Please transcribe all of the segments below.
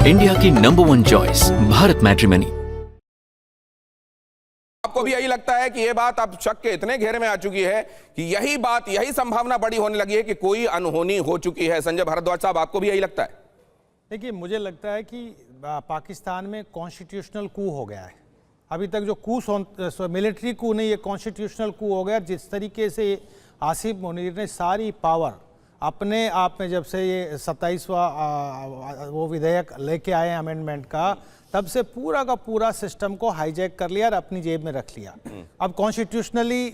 India की number 1 choice Bharat matrimony. आपको भी यही लगता है कि ये बात अब शक के इतने घेरे में आ चुकी है कि यही संभावना बड़ी होने लगी है कि कोई अनहोनी हो चुकी है? संजय भारद्वाज साहब, आपको भी यही लगता है? देखिए, मुझे लगता है कि पाकिस्तान में कॉन्स्टिट्यूशनल कू हो गया है। अभी तक जो मिलिट्री कू नहीं, ये कॉन्स्टिट्यूशनल कू हो गया। जिस तरीके से आसिफ मुनीर ने सारी पावर अपने आप में, जब से ये 27वां वो विधेयक लेके आए अमेंडमेंट का, तब से पूरा का पूरा सिस्टम को हाईजैक कर लिया और अपनी जेब में रख लिया। अब कॉन्स्टिट्यूशनली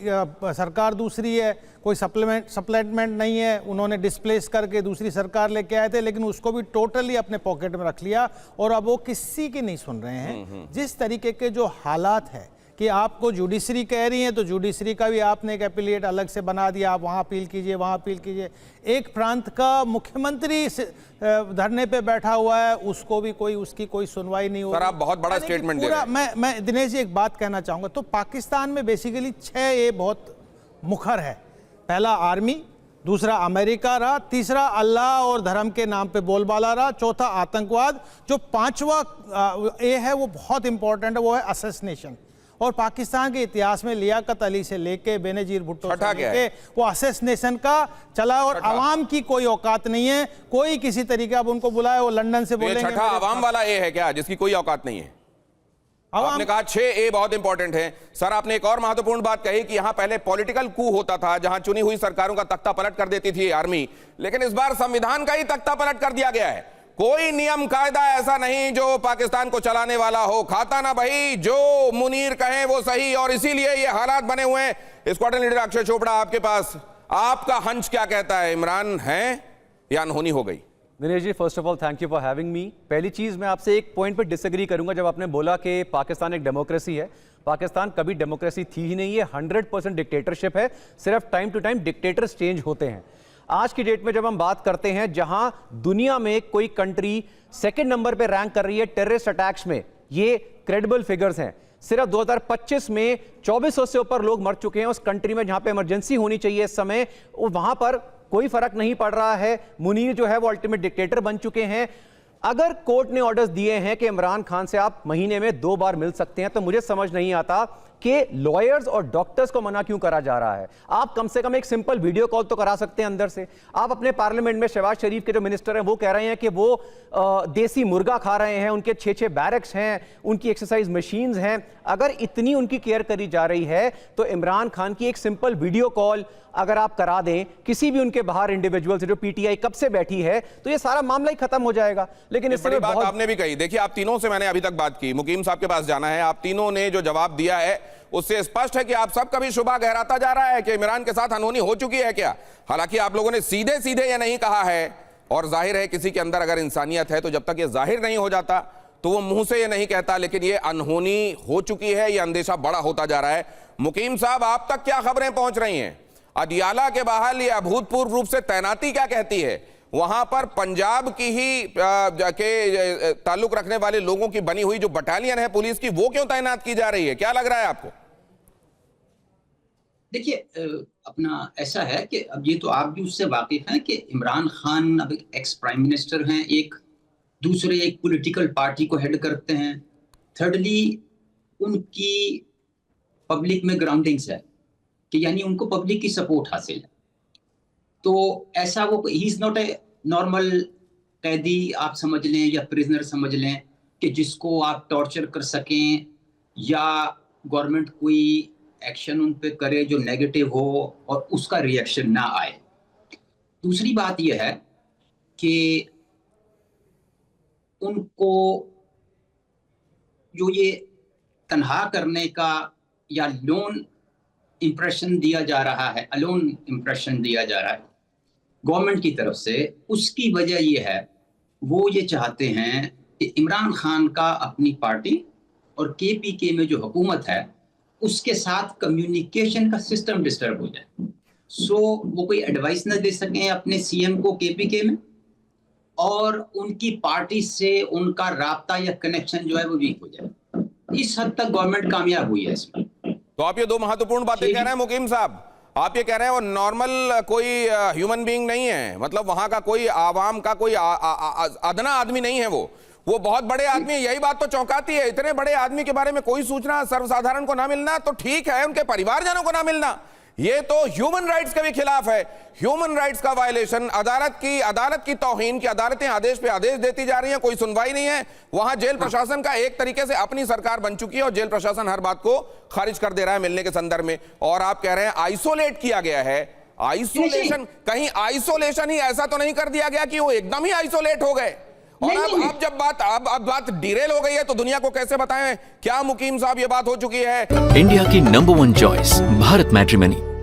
सरकार दूसरी है, कोई सप्लीमेंट नहीं है, उन्होंने डिस्प्लेस करके दूसरी सरकार लेके आए थे, लेकिन उसको भी टोटली अपने पॉकेट में रख लिया और अब वो किसी की नहीं सुन रहे हैं। जिस तरीके के जो हालात है कि आपको जुडिशरी कह रही है, तो जुडिशरी का भी आपने एक एपिलेट अलग से बना दिया, आप वहाँ अपील कीजिए, वहाँ अपील कीजिए। एक प्रांत का मुख्यमंत्री धरने पे बैठा हुआ है, उसको भी उसकी कोई सुनवाई नहीं हो रही। सर, आप बहुत बड़ा स्टेटमेंट दे रहे हैं। मैं दिनेश जी एक बात कहना चाहूँगा। तो पाकिस्तान में बेसिकली 6 ये बहुत मुखर है। पहला आर्मी, दूसरा अमेरिका रहा, तीसरा अल्लाह और धर्म के नाम पे बोलबाला रहा, चौथा आतंकवाद, जो 5वां ए है वो बहुत इंपॉर्टेंट है, वो है असैसिनेशन। और पाकिस्तान के इतिहास में लियाकत अली से लेके बेनजीर भुट्टो से लेके वो असैसिनेशन का चला और आवाम की कोई औकात नहीं है। कोई किसी तरीके अब उनको बुलाए, वो लंदन से बोलेंगे। छठा आवाम वाला ए है क्या, जिसकी कोई औकात नहीं है? आपने कहा 6 ए बहुत इंपॉर्टेंट है। सर, आपने एक और महत्वपूर्ण बात कही कि यहां पहले पॉलिटिकल कू होता था, जहां चुनी हुई सरकारों का तख्ता पलट कर देती थी आर्मी, लेकिन इस बार संविधान का ही तख्ता पलट कर दिया गया है। कोई नियम कायदा ऐसा नहीं जो पाकिस्तान को चलाने वाला हो। खाता ना भाई, जो मुनीर कहें वो सही, और इसीलिए ये हालात बने हुए हैं। स्क्वाड्रन लीडर अक्षय चोपड़ा, आपके पास आपका हंच क्या कहता है? इमरान है या अनहोनी हो गई? Dinesh ji, first of all thank you for having me. पहली चीज, मैं आपसे एक पॉइंट पे डिसएग्री करूंगा। जब आपने बोला कि पाकिस्तान एक डेमोक्रेसी है, पाकिस्तान कभी डेमोक्रेसी थी ही नहीं है। 100% डिक्टेटरशिप है। सिर्फ time to time dictators change होते हैं। आज की डेट में जब हम बात करते हैं, जहां दुनिया में कोई कंट्री 2nd नंबर पे रैंक कर रही है टेररिस्ट अटैक्स में, ये क्रेडिबल फिगर्स हैं। सिर्फ 2025 में 2400 से ऊपर लोग मर चुके हैं उस कंट्री में जहां पे इमरजेंसी होनी चाहिए इस समय, वहां पर कोई फर्क नहीं पड़ रहा है। मुनीर जो है वो अल्टीमेट डिक्टेटर बन चुके हैं। अगर कोर्ट ने ऑर्डर्स दिए हैं कि इमरान खान से आप महीने में 2 बार मिल सकते हैं, तो मुझे समझ नहीं आता कि लॉयर्स और डॉक्टर्स को मना क्यों करा जा रहा है। आप कम से कम एक सिंपल वीडियो कॉल तो करा सकते हैं अंदर से। आप अपने पार्लियामेंट में शहबाज शरीफ के जो मिनिस्टर हैं वो कह रहे हैं कि वो देसी मुर्गा खा रहे हैं, उनके 6 बैरक्स हैं, उनकी एक्सरसाइज मशीन्स हैं। अगर इतनी उनकी केयर करी जा रही है, तो इमरान खान की एक सिंपल वीडियो कॉल अगर आप करा दें किसी भी उनके बाहर इंडिविजुअल से, जो पीटीआई कब से बैठी है, तो ये सारा मामला ही खत्म हो जाएगा। लेकिन इस बड़ी बात आपने भी कही। देखिए, आप तीनों से मैंने अभी तक बात की, मुकीम साहब के पास जाना है। आप तीनों ने जो जवाब दिया है उससे स्पष्ट है कि आप सबका भी शुबा गहराता जा रहा है कि इमरान के साथ अनहोनी हो चुकी है क्या। हालांकि आप लोगों ने सीधे सीधे ये नहीं कहा है, और जाहिर है किसी के अंदर अगर इंसानियत है तो जब तक ये जाहिर नहीं हो जाता तो वो मुंह से ये नहीं कहता। लेकिन ये अनहोनी हो चुकी है, ये अंदेशा बड़ा होता जा रहा है। मुकीम साहब, आप तक क्या खबरें पहुंच रही हैं? अदियाला के बाहर ये अभूतपूर्व रूप से तैनाती क्या कहती है? वहां पर पंजाब की ही के ताल्लुक रखने वाले लोगों की बनी हुई जो बटालियन है पुलिस की, वो क्यों तैनात की जा रही है? क्या लग रहा है आपको? देखिए, अपना ऐसा है कि अब ये तो आप भी उससे वाकिफ हैं कि इमरान खान अब एक एक्स प्राइम मिनिस्टर हैं, एक पॉलिटिकल पार्टी को हेड करते हैं। थर्डली, उनकी पब्लिक में ग्राउंडिंग्स है कि यानी उनको पब्लिक की सपोर्ट हासिल है। तो ऐसा वो he is not a normal कैदी आप समझ लें या प्रिजनर समझ लें कि जिसको आप टॉर्चर कर सकें या गवर्नमेंट कोई एक्शन उन पे करे जो नेगेटिव हो और उसका रिएक्शन ना आए। दूसरी बात यह है कि उनको जो ये तन्हा करने का या लोन इंप्रेशन दिया जा रहा है, अलोन इंप्रेशन दिया जा रहा है गवर्नमेंट की तरफ से, उसकी वजह यह है वो ये चाहते हैं कि इमरान खान का अपनी पार्टी और केपीके में जो हुकूमत है उसके साथ कम्युनिकेशन का सिस्टम डिस्टर्ब हो जाए। सो वो कोई एडवाइस न दे सकें अपने सीएम को केपीके में, और उनकी पार्टी से उनका राब्ता या कनेक्शन जो है वो वीक हो जाए। इस हद तक गवर्नमेंट कामयाब हुई है इसमें। तो आप ये 2 महत्वपूर्ण बातें कह रहे हैं मुकीम साहब। आप ये कह रहे हैं वो नॉर्मल कोई ह्यूमन बीइंग नहीं है, मतलब वहां का कोई आवाम का कोई अदना आदमी नहीं है, वो बहुत बड़े आदमी, यही बात तो चौंकाती है। इतने बड़े आदमी के बारे में कोई सूचना सर्वसाधारण को ना मिलना तो ठीक है, उनके परिवारजनों को ना मिलना ये तो ह्यूमन राइट्स के भी खिलाफ है। ह्यूमन राइट्स का वायलेशन, अदालत की तौहीन की, अदालतें आदेश पे आदेश देती जा रही हैं, कोई सुनवाई नहीं है। वहां जेल प्रशासन का एक तरीके से अपनी सरकार बन चुकी है और जेल प्रशासन हर बात को खारिज कर दे रहा है मिलने के संदर्भ में। और आप कह रहे हैं आइसोलेट किया गया है। आइसोलेशन, कहीं आइसोलेशन ही ऐसा तो नहीं कर दिया गया कि वो एकदम ही आइसोलेट हो गए? और अब जब बात डिरेल हो गई है तो दुनिया को कैसे बताएं? क्या मुकीम साहब ये बात हो चुकी है? इंडिया की नंबर 1 चॉइस भारत मैट्रिमनी।